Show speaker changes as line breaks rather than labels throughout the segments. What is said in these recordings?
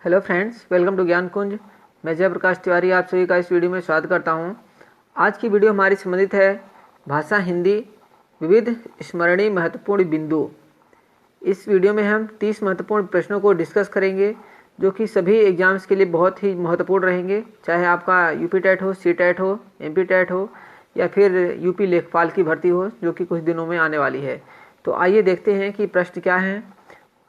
Hello friends, welcome to ज्ञान कुंज। मैं जयप्रकाश तिवारी आप सभी का इस वीडियो में स्वागत करता हूं। आज की वीडियो हमारी संबंधित है भाषा हिंदी, विविध स्मरणीय महत्वपूर्ण बिंदु। इस वीडियो में हम 30 महत्वपूर्ण प्रश्नों को डिस्कस करेंगे जो कि सभी एग्जाम्स के लिए बहुत ही महत्वपूर्ण रहेंगे, चाहे आपका यूपी टेट हो, सी टेट हो, एमपी टेट हो या फिर यूपी लेखपाल की भर्ती हो जो कि कुछ दिनों में आने वाली है। तो आइए देखते हैं कि प्रश्न क्या हैं।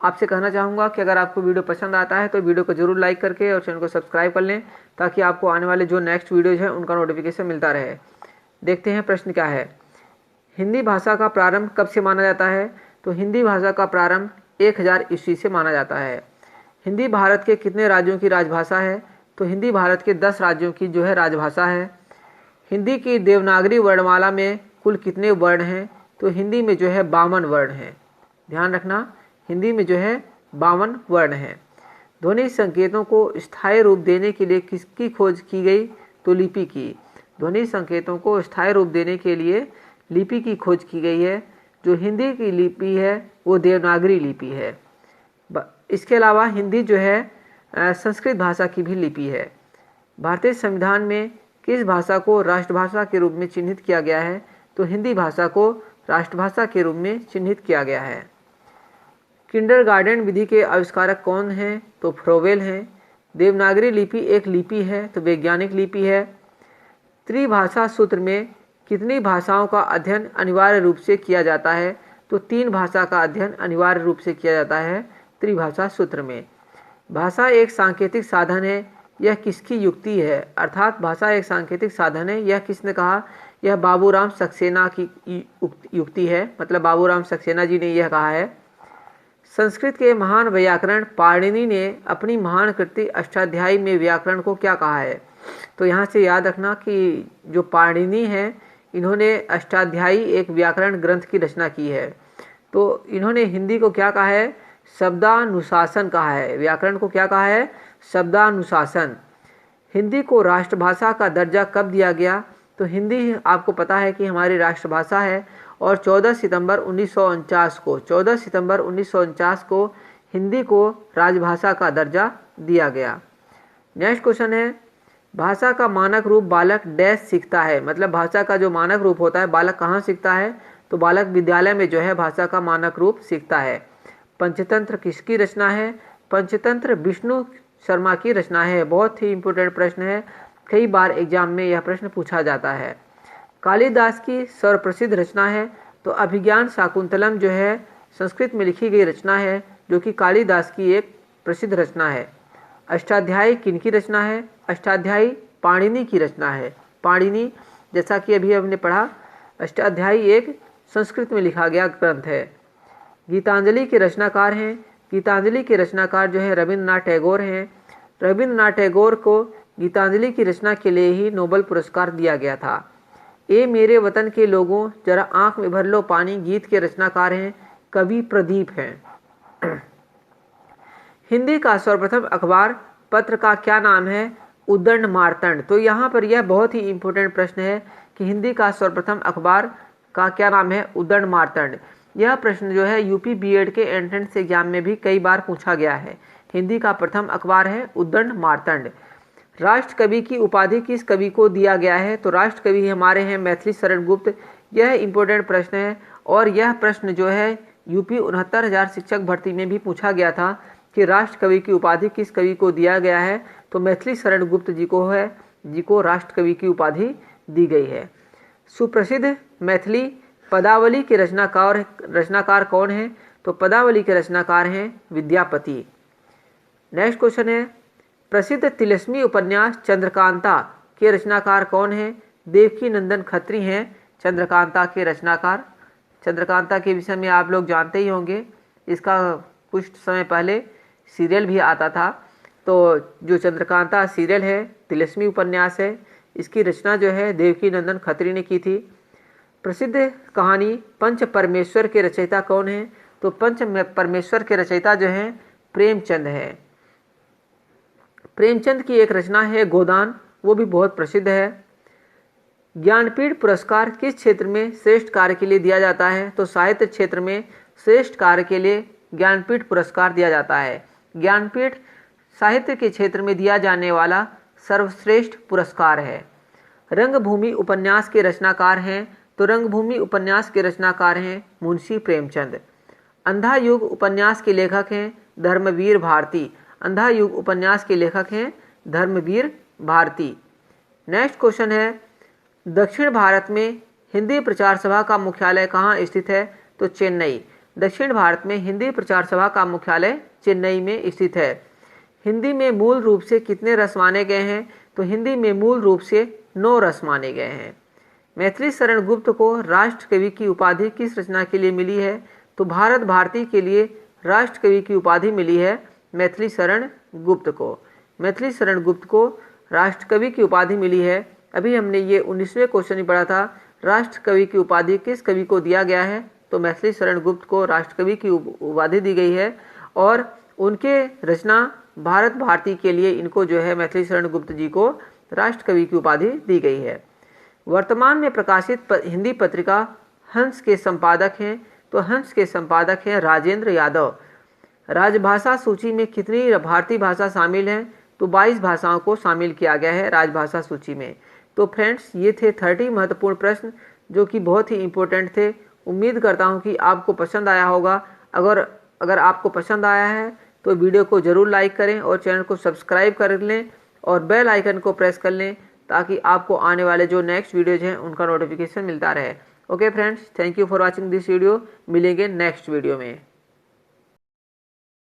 आपसे कहना चाहूँगा कि अगर आपको वीडियो पसंद आता है तो वीडियो को जरूर लाइक करके और चैनल को सब्सक्राइब कर लें ताकि आपको आने वाले जो नेक्स्ट वीडियोज हैं उनका नोटिफिकेशन मिलता रहे। देखते हैं प्रश्न क्या है। हिंदी भाषा का प्रारंभ कब से माना जाता है? तो हिंदी भाषा का प्रारंभ 1000 ईस्वी से माना जाता है। हिंदी भारत के कितने राज्यों की राजभाषा है? तो हिंदी भारत के 10 राज्यों की जो है राजभाषा है। हिंदी की देवनागरी वर्णमाला में कुल कितने वर्ण हैं? तो हिंदी में जो है 52 वर्ण हैं। ध्यान रखना, हिंदी में जो है 52 वर्ण हैं। ध्वनि संकेतों को स्थायी रूप देने के लिए किसकी खोज की गई? तो लिपि की। ध्वनि संकेतों को स्थायी रूप देने के लिए लिपि की खोज की गई है। जो हिंदी की लिपि है वो देवनागरी लिपि है। इसके अलावा हिंदी जो है संस्कृत भाषा की भी लिपि है। भारतीय संविधान में किस भाषा को राष्ट्रभाषा के रूप में चिन्हित किया गया है? तो हिंदी भाषा को राष्ट्रभाषा के रूप में चिन्हित किया गया है। किंडरगार्टन विधि के आविष्कारक कौन हैं? तो फ्रोवेल हैं। देवनागरी लिपि एक लिपि है तो वैज्ञानिक लिपि है। त्रिभाषा सूत्र में कितनी भाषाओं का अध्ययन अनिवार्य रूप से किया जाता है? तो 3 भाषा का अध्ययन अनिवार्य रूप से किया जाता है त्रिभाषा सूत्र में। भाषा एक सांकेतिक साधन है, यह किसकी युक्ति है? अर्थात भाषा एक सांकेतिक साधन है, यह किसने कहा? यह बाबूराम सक्सेना की युक्ति है, मतलब बाबूराम सक्सेना जी ने यह कहा है। संस्कृत के महान व्याकरण पाणिनि ने अपनी महान कृति अष्टाध्यायी में व्याकरण को क्या कहा है? तो यहाँ से याद रखना कि जो पाणिनि हैं इन्होंने अष्टाध्यायी एक व्याकरण ग्रंथ की रचना की है। तो इन्होंने हिंदी को क्या कहा है? शब्दानुशासन कहा है। व्याकरण को क्या कहा है? शब्दानुशासन। हिंदी को राष्ट्रभाषा का दर्जा कब दिया गया? तो हिंदी आपको पता है कि हमारी राष्ट्रभाषा है और 14 सितंबर 1949 को हिंदी को राजभाषा का दर्जा दिया गया। नेक्स्ट क्वेश्चन है, भाषा का मानक रूप बालक डैश सीखता है। मतलब भाषा का जो मानक रूप होता है बालक कहाँ सीखता है? तो बालक विद्यालय में जो है भाषा का मानक रूप सीखता है। पंचतंत्र किसकी रचना है? पंचतंत्र विष्णु शर्मा की रचना है। बहुत ही इंपॉर्टेंट प्रश्न है, कई बार एग्जाम में यह प्रश्न पूछा जाता है। कालिदास की सर्वप्रसिद्ध रचना है तो अभिज्ञान शाकुंतलम जो है संस्कृत में लिखी गई रचना है जो कि कालिदास की एक प्रसिद्ध रचना है। अष्टाध्यायी किनकी रचना है? अष्टाध्यायी पाणिनि की रचना है। पाणिनि, जैसा कि अभी हमने पढ़ा, अष्टाध्यायी एक संस्कृत में लिखा गया ग्रंथ है। गीतांजलि के रचनाकार हैं। गीतांजलि के रचनाकार जो है रविंद्रनाथ टैगोर हैं। रविंद्रनाथ टैगोर को गीतांजलि की रचना के लिए ही नोबेल पुरस्कार दिया गया था। ए मेरे वतन के लोगों जरा आंख में भर लो पानी गीत के रचनाकार हैं कवि प्रदीप हैं। हिंदी का सर्वप्रथम अखबार पत्र का क्या नाम है? उद्दंड मार्तंड। तो यहाँ पर यह बहुत ही इंपॉर्टेंट प्रश्न है कि हिंदी का सर्वप्रथम अखबार का क्या नाम है? उद्दंड मार्तंड। यह प्रश्न जो है यूपी बीएड के एंट्रेंस एग्जाम में भी कई बार पूछा गया है। हिंदी का प्रथम अखबार है उद्दंड मार्तंड। राष्ट्र कवि की उपाधि किस कवि को दिया गया है? तो राष्ट्र कवि हमारे हैं मैथिली शरण गुप्त। यह इंपॉर्टेंट प्रश्न है और यह प्रश्न जो है यूपी 69,000 शिक्षक भर्ती में भी पूछा गया था कि राष्ट्र कवि की उपाधि किस कवि को दिया गया है? तो मैथिली शरण गुप्त जी को राष्ट्र कवि की उपाधि दी गई है। सुप्रसिद्ध मैथिली पदावली के रचनाकार कौन है? तो पदावली के रचनाकार हैं विद्यापति। नेक्स्ट क्वेश्चन है, प्रसिद्ध तिलस्मी उपन्यास चंद्रकांता के रचनाकार कौन है? देवकी नंदन खत्री हैं चंद्रकांता के रचनाकार। चंद्रकांता के विषय में आप लोग जानते ही होंगे, इसका कुछ समय पहले सीरियल भी आता था। तो जो चंद्रकांता सीरियल है तिलस्मी उपन्यास है, इसकी रचना जो है देवकी नंदन खत्री ने की थी। प्रसिद्ध कहानी पंच परमेश्वर के रचयिता कौन है? तो पंच परमेश्वर के रचयिता जो हैं प्रेमचंद है। प्रेमचंद की एक रचना है गोदान, वो भी बहुत प्रसिद्ध है। ज्ञानपीठ पुरस्कार किस क्षेत्र में श्रेष्ठ कार्य के लिए दिया जाता है? तो साहित्य क्षेत्र में श्रेष्ठ कार्य के लिए ज्ञानपीठ पुरस्कार दिया जाता है। ज्ञानपीठ साहित्य के क्षेत्र में दिया जाने वाला सर्वश्रेष्ठ पुरस्कार है? रंगभूमि उपन्यास के रचनाकार हैं तो रंगभूमि उपन्यास के रचनाकार हैं मुंशी प्रेमचंद। अंधा युग उपन्यास के लेखक हैं धर्मवीर भारती। अंधा युग उपन्यास के लेखक हैं धर्मवीर भारती। नेक्स्ट क्वेश्चन है, दक्षिण भारत में हिंदी प्रचार सभा का मुख्यालय कहाँ स्थित है? तो चेन्नई। दक्षिण भारत में हिंदी प्रचार सभा का मुख्यालय चेन्नई में स्थित है। हिंदी में मूल रूप से कितने रस माने गए हैं? तो हिंदी में मूल रूप से 9 रस माने गए हैं। मैथिली शरण गुप्त को राष्ट्र कवि की उपाधि किस रचना के लिए मिली है? तो भारत भारती के लिए राष्ट्र कवि की उपाधि मिली है मैथिली शरण गुप्त को। मैथिली शरण गुप्त को राष्ट्र कवि की उपाधि मिली है। अभी हमने ये 19वें क्वेश्चन ही पढ़ा था, राष्ट्र कवि की उपाधि किस कवि को दिया गया है? तो मैथिली शरण गुप्त को राष्ट्र कवि की उपाधि दी गई है और उनके रचना भारत भारती के लिए इनको जो है मैथिली शरण गुप्त जी को राष्ट्र कवि की उपाधि दी गई है। वर्तमान में प्रकाशित हिंदी पत्रिका हंस के संपादक हैं तो हंस के संपादक हैं राजेंद्र यादव। राजभाषा सूची में कितनी भारतीय भाषा शामिल हैं? तो 22 भाषाओं को शामिल किया गया है राजभाषा सूची में। तो फ्रेंड्स, ये थे 30 महत्वपूर्ण प्रश्न जो कि बहुत ही इम्पोर्टेंट थे। उम्मीद करता हूँ कि आपको पसंद आया होगा। अगर आपको पसंद आया है तो वीडियो को ज़रूर लाइक करें और चैनल को सब्सक्राइब कर लें और बेल आइकन को प्रेस कर लें ताकि आपको आने वाले जो नेक्स्ट वीडियोज हैं उनका नोटिफिकेशन मिलता रहे। Okay friends, thank you for watching this video. मिलेंगे नेक्स्ट वीडियो में।